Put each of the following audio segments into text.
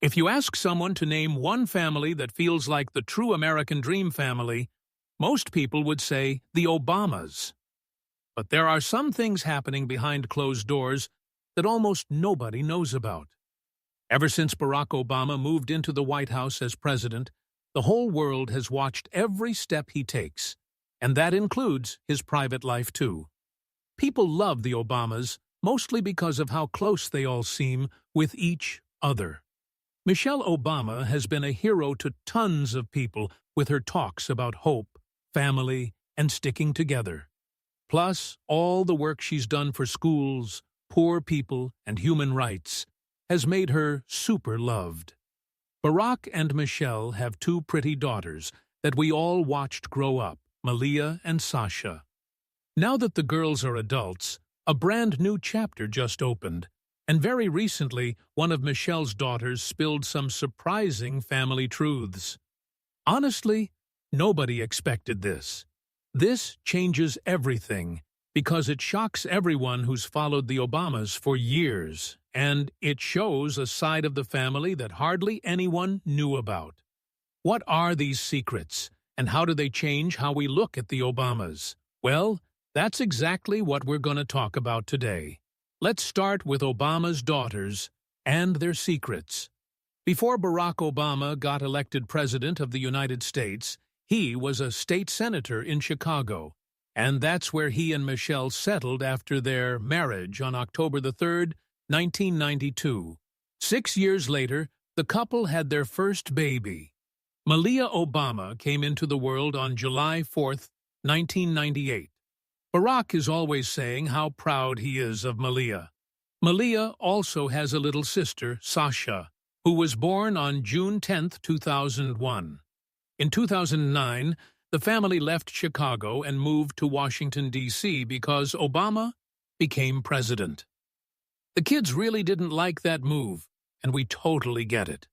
If you ask someone to name one family that feels like the true American dream family, most people would say the Obamas. But there are some things happening behind closed doors that almost nobody knows about. Ever since Barack Obama moved into the White House as president, the whole world has watched every step he takes, and that includes his private life too. People love the Obamas, mostly because of how close they all seem with each other. Michelle Obama has been a hero to tons of people with her talks about hope, family, and sticking together. Plus, all the work she's done for schools, poor people, and human rights has made her super loved. Barack and Michelle have two pretty daughters that we all watched grow up, Malia and Sasha. Now that the girls are adults, a brand new chapter just opened, and very recently one of Michelle's daughters spilled some surprising family truths. Honestly, nobody expected this. This changes everything, because it shocks everyone who's followed the Obamas for years, and it shows a side of the family that hardly anyone knew about. What are these secrets, and how do they change how we look at the Obamas? Well, that's exactly what we're going to talk about today. Let's start with Obama's daughters and their secrets. Before Barack Obama got elected President of the United States, he was a state senator in Chicago, and that's where he and Michelle settled after their marriage on October 3rd, 1992. 6 years later, the couple had their first baby. Malia Obama came into the world on July 4th, 1998. Barack is always saying how proud he is of Malia. Malia also has a little sister, Sasha, who was born on June 10, 2001. In 2009, the family left Chicago and moved to Washington, D.C. because Obama became president. The kids really didn't like that move, and we totally get it.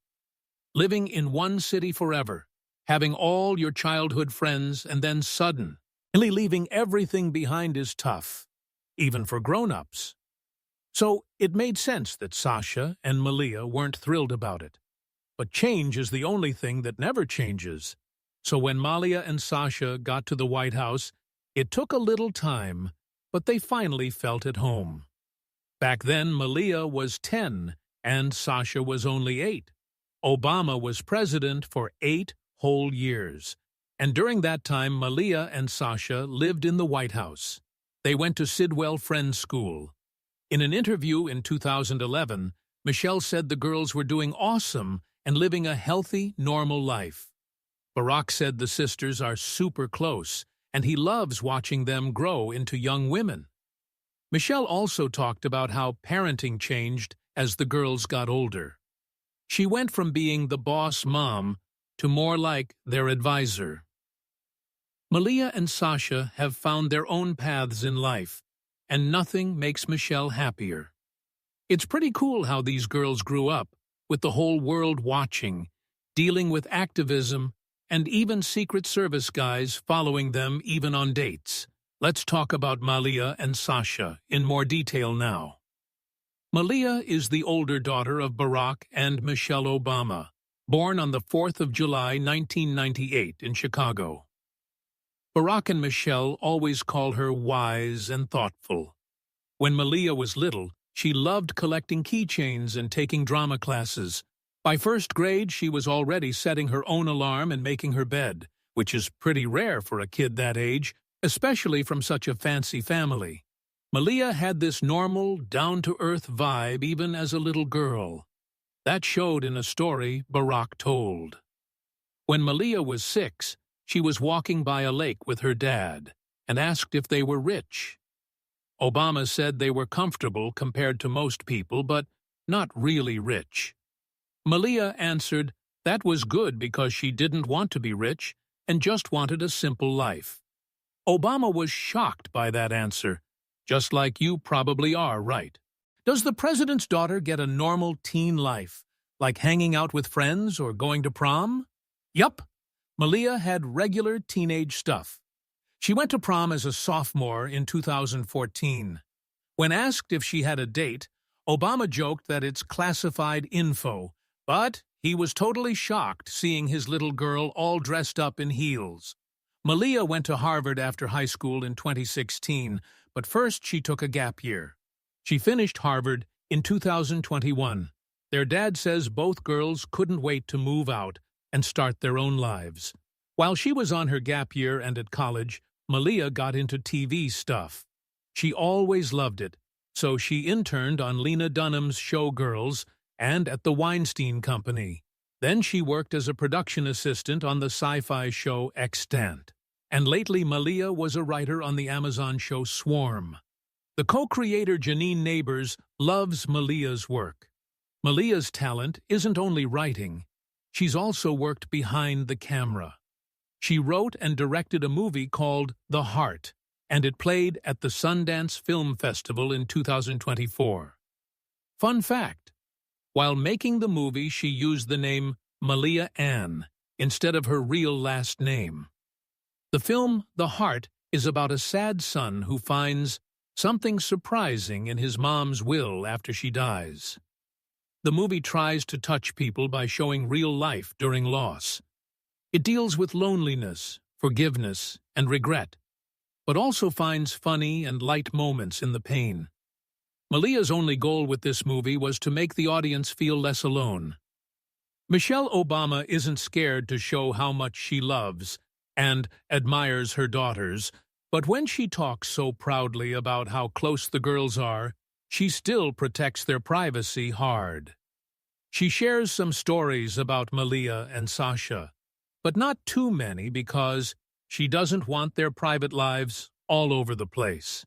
Living in one city forever, having all your childhood friends, and then suddenly leaving everything behind is tough, even for grown-ups. So it made sense that Sasha and Malia weren't thrilled about it. But change is the only thing that never changes. So when Malia and Sasha got to the White House, it took a little time, but they finally felt at home. Back then, Malia was 10 and Sasha was only 8. Obama was president for 8 whole years. And during that time, Malia and Sasha lived in the White House. They went to Sidwell Friends School. In an interview in 2011, Michelle said the girls were doing awesome and living a healthy, normal life. Barack said the sisters are super close, and he loves watching them grow into young women. Michelle also talked about how parenting changed as the girls got older. She went from being the boss mom to more like their advisor. Malia and Sasha have found their own paths in life, and nothing makes Michelle happier. It's pretty cool how these girls grew up, with the whole world watching, dealing with activism, and even Secret Service guys following them even on dates. Let's talk about Malia and Sasha in more detail now. Malia is the older daughter of Barack and Michelle Obama, born on the 4th of July, 1998 in Chicago. Barack and Michelle always call her wise and thoughtful. When Malia was little, she loved collecting keychains and taking drama classes. By first grade, she was already setting her own alarm and making her bed, which is pretty rare for a kid that age, especially from such a fancy family. Malia had this normal, down-to-earth vibe even as a little girl. That showed in a story Barack told. When Malia was 6, she was walking by a lake with her dad and asked if they were rich. Obama said they were comfortable compared to most people, but not really rich. Malia answered that was good because she didn't want to be rich and just wanted a simple life. Obama was shocked by that answer, just like you probably are, right? Does the president's daughter get a normal teen life, like hanging out with friends or going to prom? Yup. Malia had regular teenage stuff. She went to prom as a sophomore in 2014. When asked if she had a date, Obama joked that it's classified info, But he was totally shocked seeing his little girl all dressed up in heels. Malia went to Harvard after high school in 2016, but first she took a gap year. She finished Harvard in 2021. Their dad says both girls couldn't wait to move out and start their own lives. While she was on her gap year and at college, Malia got into TV stuff. She always loved it, so she interned on Lena Dunham's show Girls and at the Weinstein Company. Then she worked as a production assistant on the sci-fi show Extant. And lately Malia was a writer on the Amazon show Swarm. The co-creator Janine Neighbors loves Malia's work. Malia's talent isn't only writing. She's also worked behind the camera. She wrote and directed a movie called The Heart, and it played at the Sundance Film Festival in 2024. Fun fact: while making the movie, she used the name Malia Ann instead of her real last name. The film The Heart is about a sad son who finds something surprising in his mom's will after she dies. The movie tries to touch people by showing real life during loss. It deals with loneliness, forgiveness, and regret, but also finds funny and light moments in the pain. Malia's only goal with this movie was to make the audience feel less alone. Michelle Obama isn't scared to show how much she loves and admires her daughters, but when she talks so proudly about how close the girls are, she still protects their privacy hard. She shares some stories about Malia and Sasha, but not too many because she doesn't want their private lives all over the place.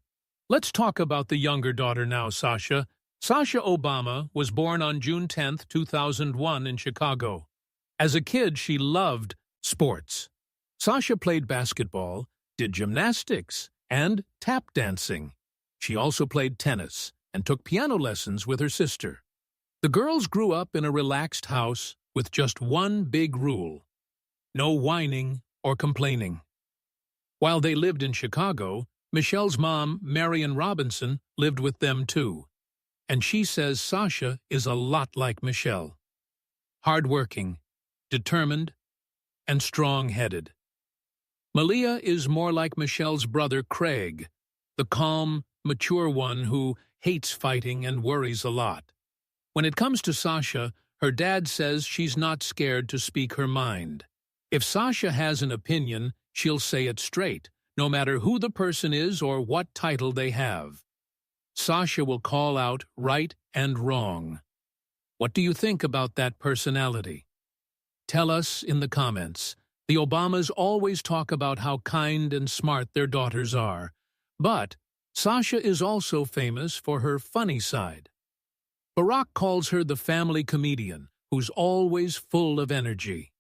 Let's talk about the younger daughter now, Sasha. Sasha Obama was born on June 10, 2001 in Chicago. As a kid, she loved sports. Sasha played basketball, did gymnastics, and tap dancing. She also played tennis and took piano lessons with her sister. The girls grew up in a relaxed house with just one big rule: no whining or complaining. While they lived in Chicago, Michelle's mom, Marion Robinson, lived with them too. And she says Sasha is a lot like Michelle. Hardworking, determined, and strong-headed. Malia is more like Michelle's brother Craig, the calm, mature one who hates fighting and worries a lot. When it comes to Sasha, her dad says she's not scared to speak her mind. If Sasha has an opinion, she'll say it straight, no matter who the person is or what title they have. Sasha will call out right and wrong. What do you think about that personality? Tell us in the comments. The Obamas always talk about how kind and smart their daughters are, but Sasha is also famous for her funny side. Barack calls her the family comedian, who's always full of energy.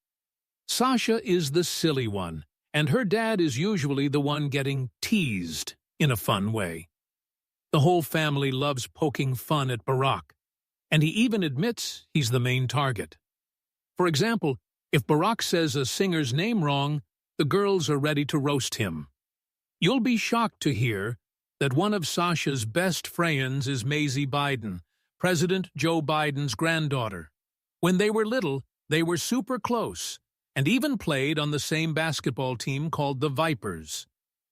Sasha is the silly one, and her dad is usually the one getting teased in a fun way. The whole family loves poking fun at Barack, and he even admits he's the main target. For example, if Barack says a singer's name wrong, the girls are ready to roast him. You'll be shocked to hear that one of Sasha's best friends is Maisie Biden, President Joe Biden's granddaughter. When they were little, they were super close, and even played on the same basketball team called the Vipers.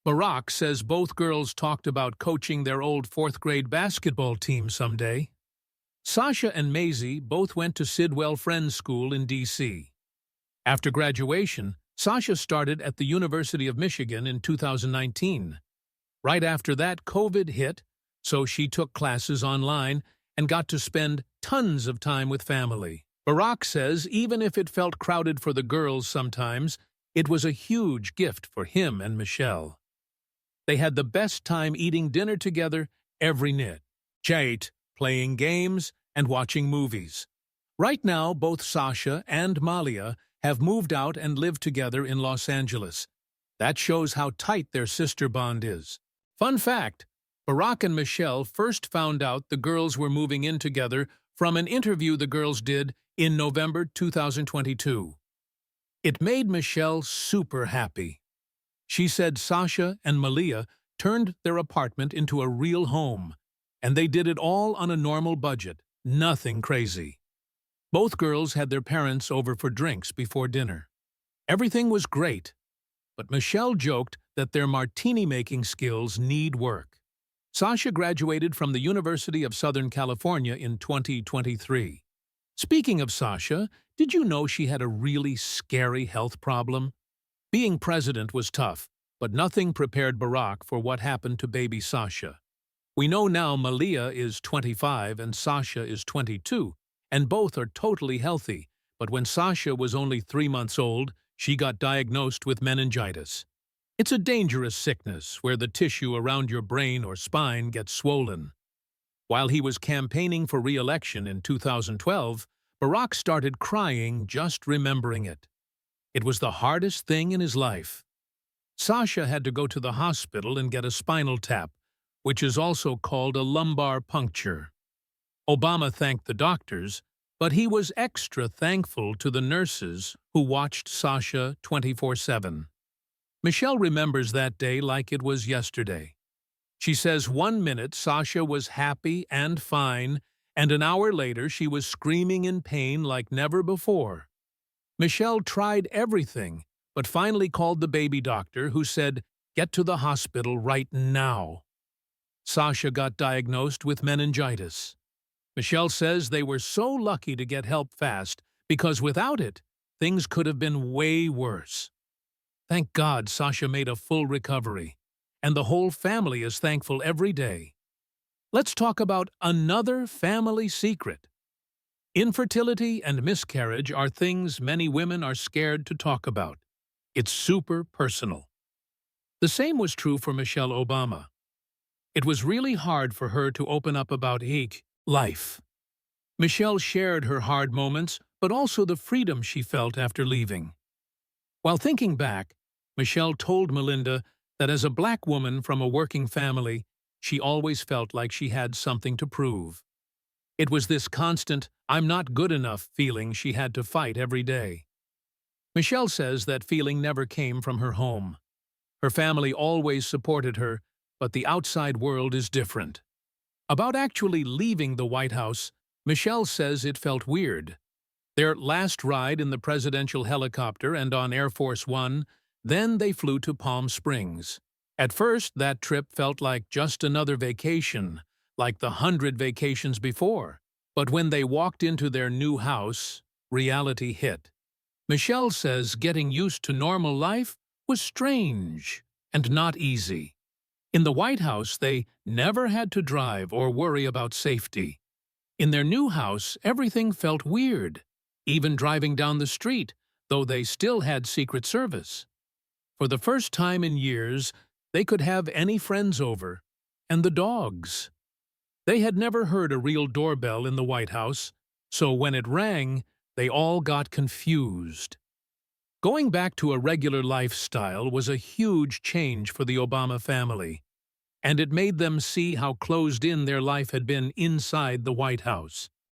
Barack says both girls talked about coaching their old fourth-grade basketball team someday. Sasha and Maisie both went to Sidwell Friends School in D.C. After graduation, Sasha started at the University of Michigan in 2019. Right after that, COVID hit, so she took classes online and got to spend tons of time with family. Barack says even if it felt crowded for the girls sometimes, it was a huge gift for him and Michelle. They had the best time eating dinner together every night, playing games, and watching movies. Right now, both Sasha and Malia have moved out and live together in Los Angeles. That shows how tight their sister bond is. Fun fact, Barack and Michelle first found out the girls were moving in together from an interview the girls did in November 2022. It made Michelle super happy. She said Sasha and Malia turned their apartment into a real home, and they did it all on a normal budget, nothing crazy. Both girls had their parents over for drinks before dinner. Everything was great, but Michelle joked that their martini-making skills need work. Sasha graduated from the University of Southern California in 2023. Speaking of Sasha, did you know she had a really scary health problem? Being president was tough, but nothing prepared Barack for what happened to baby Sasha. We know now Malia is 25 and Sasha is 22, and both are totally healthy, but when Sasha was only 3 months old, she got diagnosed with meningitis. It's a dangerous sickness where the tissue around your brain or spine gets swollen. While he was campaigning for re-election in 2012, Barack started crying just remembering it. It was the hardest thing in his life. Sasha had to go to the hospital and get a spinal tap, which is also called a lumbar puncture. Obama thanked the doctors, but he was extra thankful to the nurses who watched Sasha 24/7. Michelle remembers that day like it was yesterday. She says 1 minute Sasha was happy and fine, and an hour later she was screaming in pain like never before. Michelle tried everything, but finally called the baby doctor who said, "Get to the hospital right now." Sasha got diagnosed with meningitis. Michelle says they were so lucky to get help fast because without it, things could have been way worse. Thank God Sasha made a full recovery, and the whole family is thankful every day. Let's talk about another family secret. Infertility and miscarriage are things many women are scared to talk about. It's super personal. The same was true for Michelle Obama. It was really hard for her to open up about life. Michelle shared her hard moments, but also the freedom she felt after leaving. While thinking back, Michelle told Melinda that as a black woman from a working family, she always felt like she had something to prove. It was this constant, "I'm not good enough" feeling she had to fight every day. Michelle says that feeling never came from her home. Her family always supported her, but the outside world is different. About actually leaving the White House, Michelle says it felt weird. Their last ride in the presidential helicopter and on Air Force One, then they flew to Palm Springs. At first, that trip felt like just another vacation, like the 100 vacations before. But when they walked into their new house, reality hit. Michelle says getting used to normal life was strange and not easy. In the White House, they never had to drive or worry about safety. In their new house, everything felt weird, even driving down the street, though they still had Secret Service. For the first time in years, they could have any friends over, and the dogs. They had never heard a real doorbell in the White House, so when it rang, they all got confused. Going back to a regular lifestyle was a huge change for the Obama family, and it made them see how closed in their life had been inside the White House.